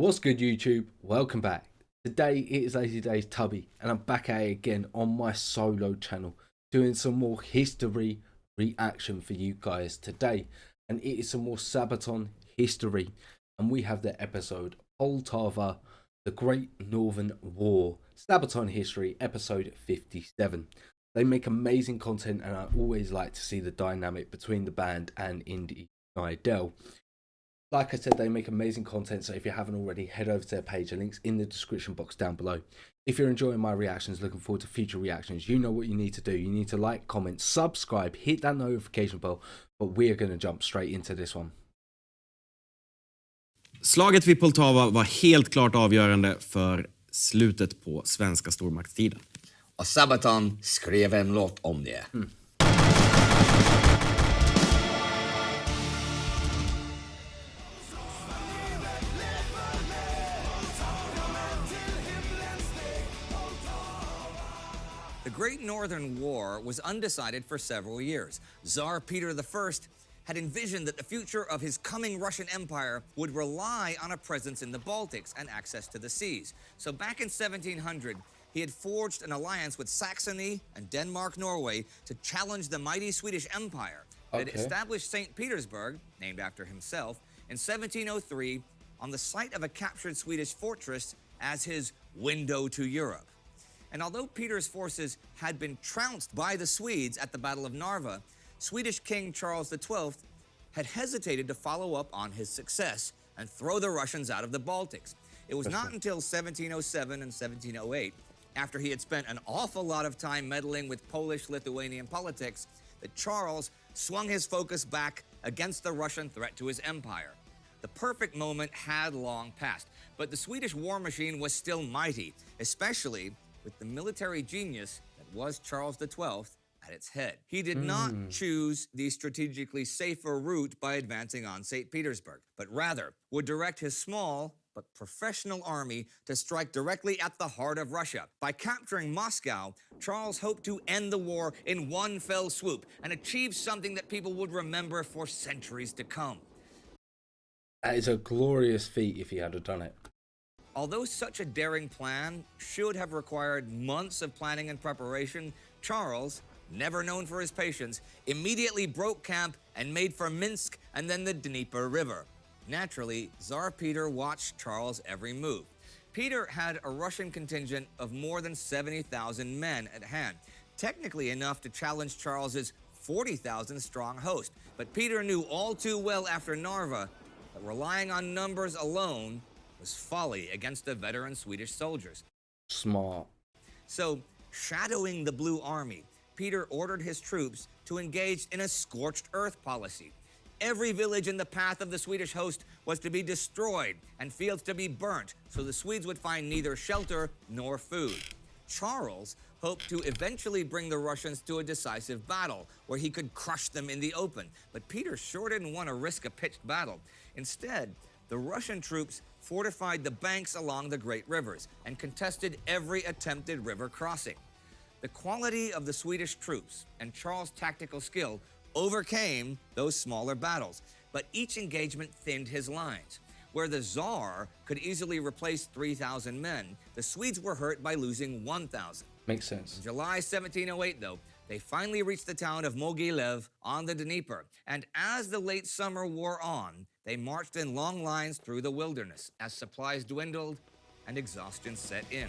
What's good, YouTube? Welcome back. Today it is LazyDaze Tubby, and I'm back at it again on my solo channel doing some more history reaction for you guys today. And it is some more Sabaton History, and we have the episode Poltava, the Great Northern War, Sabaton History, episode 57. They make amazing content, and I always like to see the dynamic between the band and Indy Idell. Like I said, they make amazing content, so if you haven't already, head over to their page. The link's in the description box down below. If you're enjoying my reactions, looking forward to future reactions, you know what you need to do. You need to like, comment, subscribe, hit that notification bell, but we're going to jump straight into this one. Slaget vid Poltava var helt klart avgörande för slutet på svenska stormaktstiden. Och Sabaton skrev en låt om det. The Great Northern War was undecided for several years. Tsar Peter I had envisioned that the future of his coming Russian Empire would rely on a presence in the Baltics and access to the seas. So back in 1700, he had forged an alliance with Saxony and Denmark-Norway to challenge the mighty Swedish Empire that had established St. Petersburg, named after himself, in 1703 on the site of a captured Swedish fortress as his window to Europe. And although Peter's forces had been trounced by the Swedes at the Battle of Narva, Swedish King Charles XII had hesitated to follow up on his success and throw the Russians out of the Baltics. It was not until 1707 and 1708, after he had spent an awful lot of time meddling with Polish-Lithuanian politics, that Charles swung his focus back against the Russian threat to his empire. The perfect moment had long passed, but the Swedish war machine was still mighty, especially with the military genius that was Charles XII at its head. He did not choose the strategically safer route by advancing on St. Petersburg, but rather would direct his small but professional army to strike directly at the heart of Russia. By capturing Moscow, Charles hoped to end the war in one fell swoop and achieve something that people would remember for centuries to come. That is a glorious feat if he had done it. Although such a daring plan should have required months of planning and preparation, Charles, never known for his patience, immediately broke camp and made for Minsk and then the Dnieper River. Naturally, Tsar Peter watched Charles' every move. Peter had a Russian contingent of more than 70,000 men at hand, technically enough to challenge Charles's 40,000-strong host. But Peter knew all too well after Narva that relying on numbers alone was folly against the veteran Swedish soldiers. Smart. So, shadowing the Blue Army, Peter ordered his troops to engage in a scorched earth policy. Every village in the path of the Swedish host was to be destroyed and fields to be burnt, so the Swedes would find neither shelter nor food. Charles hoped to eventually bring the Russians to a decisive battle where he could crush them in the open, but Peter sure didn't want to risk a pitched battle. Instead, the Russian troops fortified the banks along the great rivers and contested every attempted river crossing. The quality of the Swedish troops and Charles' tactical skill overcame those smaller battles, but each engagement thinned his lines. Where the Tsar could easily replace 3,000 men, the Swedes were hurt by losing 1,000. Makes sense. In July 1708, though, they finally reached the town of Mogilev on the Dnieper, and as the late summer wore on, they marched in long lines through the wilderness as supplies dwindled and exhaustion set in.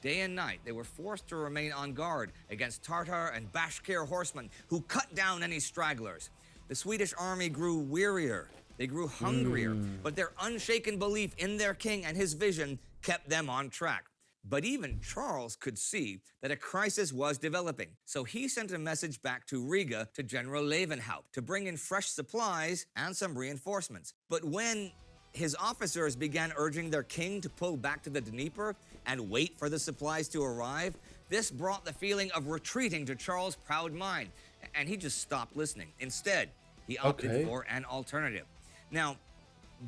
Day and night, they were forced to remain on guard against Tartar and Bashkir horsemen who cut down any stragglers. The Swedish army grew wearier, they grew hungrier, but their unshaken belief in their king and his vision kept them on track. But even Charles could see that a crisis was developing, so he sent a message back to Riga to General Leeuwenhoek to bring in fresh supplies and some reinforcements. But when his officers began urging their king to pull back to the Dnieper and wait for the supplies to arrive, this brought the feeling of retreating to Charles' proud mind, and he just stopped listening. Instead, he opted for an alternative. Now,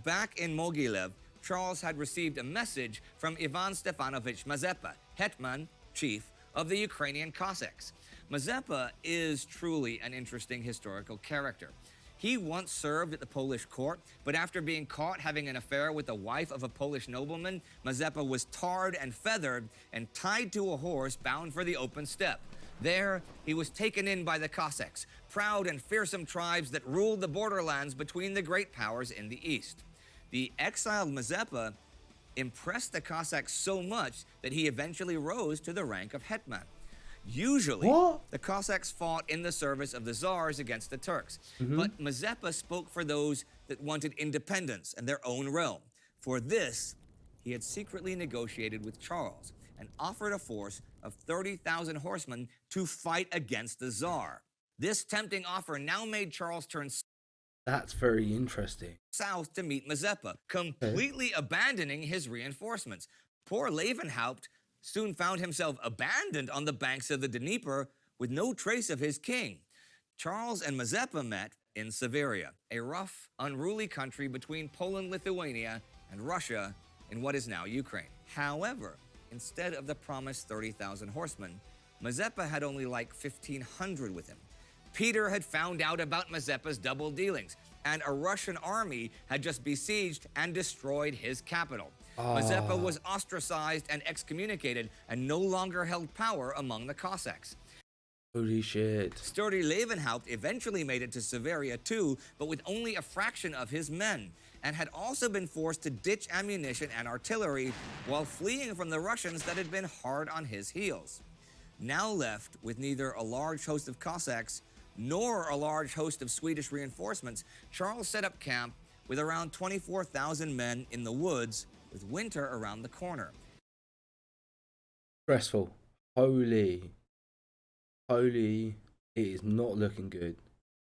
back in Mogilev, Charles had received a message from Ivan Stefanovich Mazeppa, hetman, chief of the Ukrainian Cossacks. Mazeppa is truly an interesting historical character. He once served at the Polish court, but after being caught having an affair with the wife of a Polish nobleman, Mazeppa was tarred and feathered and tied to a horse bound for the open steppe. There, he was taken in by the Cossacks, proud and fearsome tribes that ruled the borderlands between the great powers in the east. The exiled Mazeppa impressed the Cossacks so much that he eventually rose to the rank of hetman. Usually, the Cossacks fought in the service of the Tsars against the Turks, but Mazeppa spoke for those that wanted independence and their own realm. For this, he had secretly negotiated with Charles and offered a force of 30,000 horsemen to fight against the Tsar. This tempting offer now made Charles turn That's very interesting. south to meet Mazeppa, completely abandoning his reinforcements. Poor Levenhaupt soon found himself abandoned on the banks of the Dnieper with no trace of his king. Charles and Mazeppa met in Severia, a rough, unruly country between Poland, Lithuania, and Russia in what is now Ukraine. However, instead of the promised 30,000 horsemen, Mazeppa had only like 1,500 with him. Peter had found out about Mazeppa's double dealings, and a Russian army had just besieged and destroyed his capital. Mazeppa was ostracized and excommunicated and no longer held power among the Cossacks. Holy shit. Sturdy Levenhaupt eventually made it to Severia too, but with only a fraction of his men, and had also been forced to ditch ammunition and artillery while fleeing from the Russians that had been hard on his heels. Now left with neither a large host of Cossacks nor a large host of Swedish reinforcements, Charles set up camp with around 24,000 men in the woods, with winter around the corner. Stressful. Holy. It is not looking good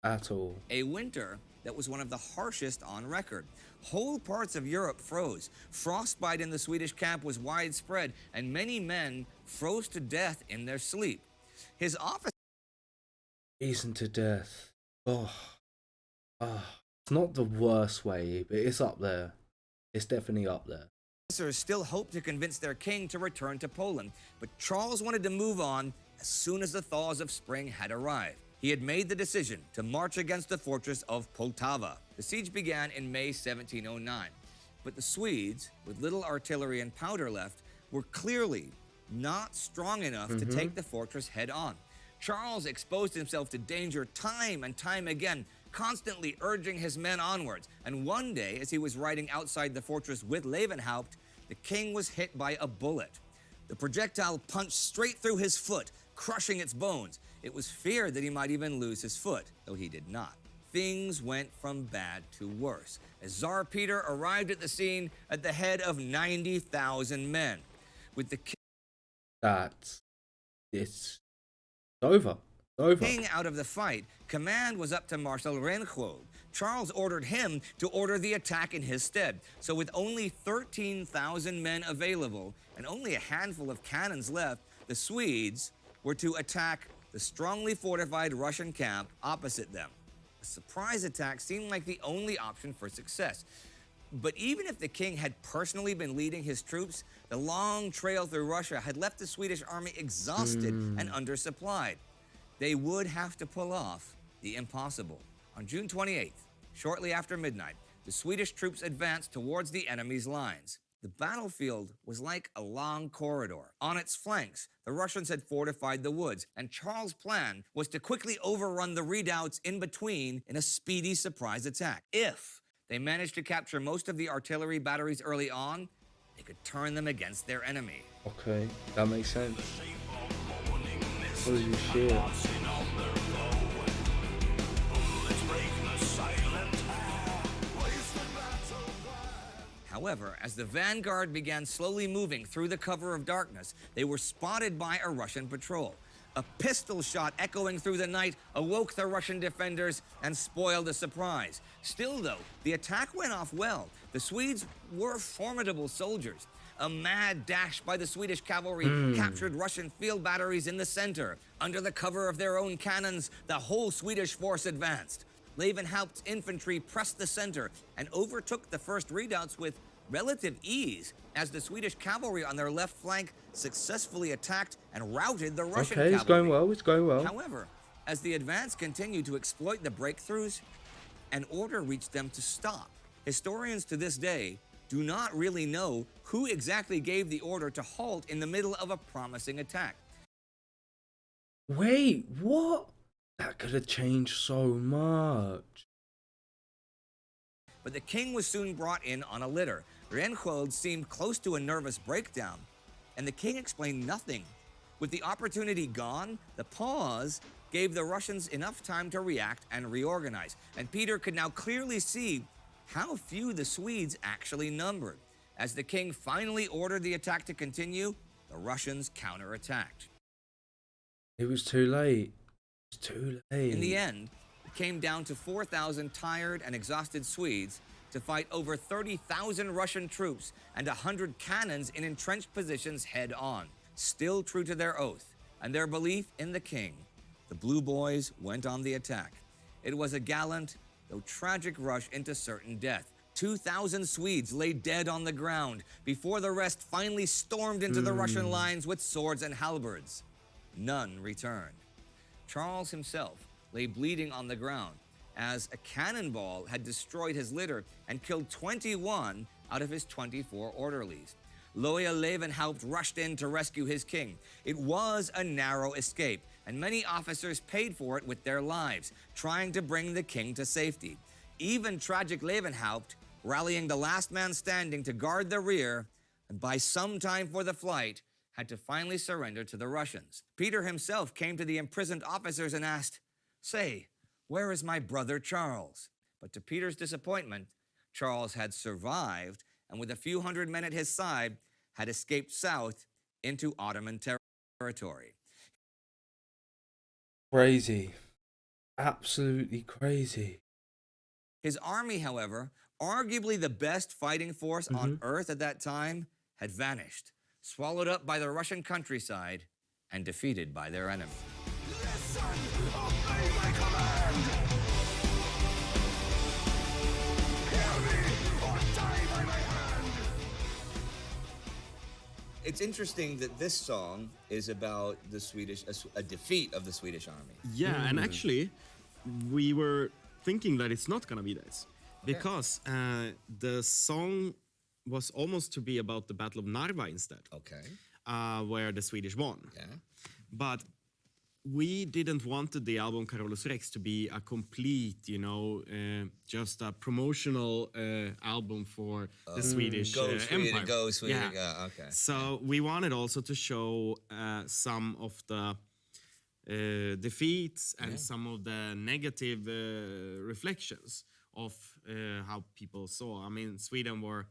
at all. A winter that was one of the harshest on record. Whole parts of Europe froze. Frostbite in the Swedish camp was widespread, and many men froze to death in their sleep. His officer Eaten to death. It's not the worst way, but it's up there. It's definitely up there. officers still hoped to convince their king to return to Poland, but Charles wanted to move on as soon as the thaws of spring had arrived. He had made the decision to march against the fortress of Poltava. The siege began in May 1709, but the Swedes, with little artillery and powder left, were clearly not strong enough to take the fortress head on. Charles exposed himself to danger time and time again, constantly urging his men onwards. And one day, as he was riding outside the fortress with Levenhaupt, the king was hit by a bullet. The projectile punched straight through his foot, crushing its bones. It was feared that he might even lose his foot, though he did not. Things went from bad to worse, as Tsar Peter arrived at the scene at the head of 90,000 men. With the It's over. king out of the fight, command was up to Marshal Reinhold. Charles ordered him to order the attack in his stead. So with only 13,000 men available and only a handful of cannons left, the Swedes were to attack the strongly fortified Russian camp opposite them. A surprise attack seemed like the only option for success. But even if the king had personally been leading his troops, the long trail through Russia had left the Swedish army exhausted and undersupplied. They would have to pull off the impossible. On June 28th, shortly after midnight, the Swedish troops advanced towards the enemy's lines. The battlefield was like a long corridor. On its flanks, the Russians had fortified the woods, and Charles' plan was to quickly overrun the redoubts in between in a speedy surprise attack. If they managed to capture most of the artillery batteries early on, they could turn them against their enemy. Okay, that makes sense. Holy shit. However, as the vanguard began slowly moving through the cover of darkness, they were spotted by a Russian patrol. A pistol shot echoing through the night awoke the Russian defenders and spoiled the surprise. Still, though, the attack went off well. The Swedes were formidable soldiers. A mad dash by the Swedish cavalry captured Russian field batteries in the center. Under the cover of their own cannons, the whole Swedish force advanced. Levenhaupt's infantry pressed the center and overtook the first redoubts with relative ease as the Swedish cavalry on their left flank successfully attacked and routed the Russian Okay, cavalry. it's going well. It's going well. However, as the advance continued to exploit the breakthroughs, an order reached them to stop. Historians to this day do not really know who exactly gave the order to halt in the middle of a promising attack. Wait, what? That could have changed so much. But the king was soon brought in on a litter. Reinhold seemed close to a nervous breakdown, and the king explained nothing. With the opportunity gone, the pause gave the Russians enough time to react and reorganize, and Peter could now clearly see how few the Swedes actually numbered. As the king finally ordered the attack to continue, the Russians counterattacked. It was too late. It was too late. In the end, it came down to 4,000 tired and exhausted Swedes to fight over 30,000 Russian troops and 100 cannons in entrenched positions head on. Still true to their oath and their belief in the king, the Blue Boys went on the attack. It was a gallant, though tragic rush into certain death. 2,000 Swedes lay dead on the ground before the rest finally stormed into the Russian lines with swords and halberds. None returned. Charles himself lay bleeding on the ground as a cannonball had destroyed his litter and killed 21 out of his 24 orderlies. Loya Levenhaupt rushed in to rescue his king. It was a narrow escape, and many officers paid for it with their lives, trying to bring the king to safety. Even tragic Levenhaupt, rallying the last man standing to guard the rear, and by some time for the flight, had to finally surrender to the Russians. Peter himself came to the imprisoned officers and asked, "Say, where is my brother Charles?" But to Peter's disappointment, Charles had survived and with a few hundred men at his side had escaped south into Ottoman territory. Crazy. Absolutely crazy. His army, however, arguably the best fighting force on earth at that time, had vanished, swallowed up by the Russian countryside and defeated by their enemy. Listen, obey my command! Hear me, or die by my hand! It's interesting that this song is about the Swedish, a defeat of the Swedish army. Yeah, and actually, we were thinking that it's not gonna be this, because the song was almost to be about the Battle of Narva instead, Okay. where the Swedish won. Yeah. But we didn't want the album Carolus Rex to be a complete, just a promotional album for the Swedish Go Sweden, Empire. go Sweden, Yeah. go. Okay. So we wanted also to show some of the defeats and some of the negative reflections of how people saw. I mean, Sweden were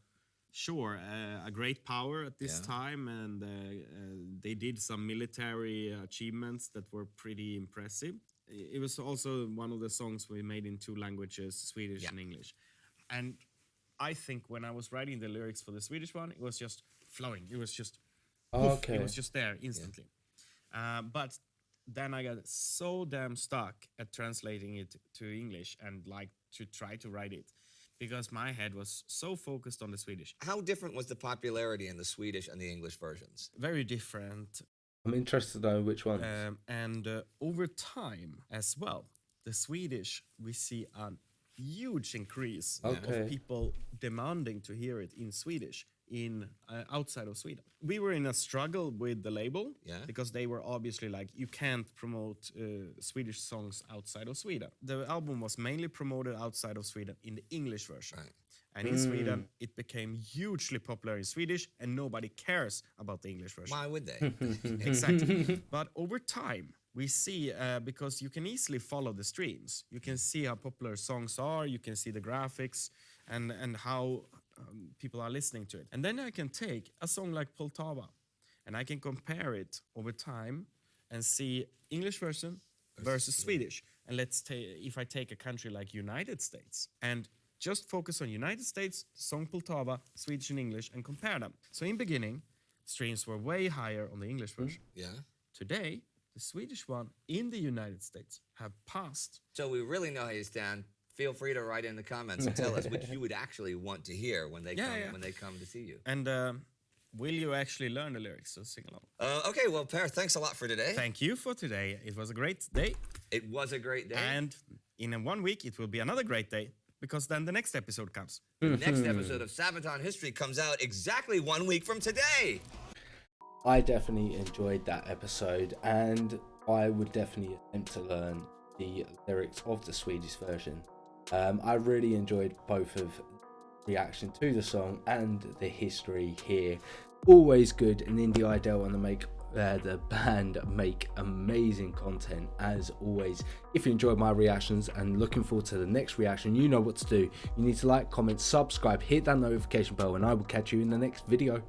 a great power at this time, and they did some military achievements that were pretty impressive. It was also one of the songs we made in two languages, Swedish and English. And I think when I was writing the lyrics for the Swedish one, it was just flowing. It was just, poof, it was just there instantly. But then I got so damn stuck at translating it to English and like to try to write it, because my head was so focused on the Swedish. How different was the popularity in the Swedish and the English versions? Very different. I'm interested to know which ones. And over time as well, the Swedish, we see a huge increase of people demanding to hear it in Swedish in outside of Sweden. We were in a struggle with the label because they were obviously like, you can't promote Swedish songs outside of Sweden. The album was mainly promoted outside of Sweden in the English version. Right. And in Sweden, it became hugely popular in Swedish, and nobody cares about the English version. Why would they? Exactly. But over time, we see, because you can easily follow the streams. You can see how popular songs are, you can see the graphics, and how people are listening to it. And then I can take a song like Poltava, and I can compare it over time and see English version versus Swedish. And let's take, if I take a country like United States, and just focus on United States, song Poltava, Swedish and English, and compare them. So in beginning, streams were way higher on the English version. Yeah. Today, the Swedish one in the United States have passed. So we really know how you stand feel free to write in the comments and tell us which you would actually want to hear when they come to see you. And will you actually learn the lyrics to sing along? Okay, well, Per, thanks a lot for today. Thank you for today. It was a great day. It was a great day. And in 1 week, it will be another great day, because then the next episode comes. The next episode of Sabaton History comes out exactly 1 week from today. I definitely enjoyed that episode, and I would definitely attempt to learn the lyrics of the Swedish version. I really enjoyed both of reaction to the song and the history here. Always good, and Indie Idol and the band make amazing content as always. If you enjoyed my reactions and looking forward to the next reaction, you know what to do. You need to like, comment, subscribe, hit that notification bell, and I will catch you in the next video.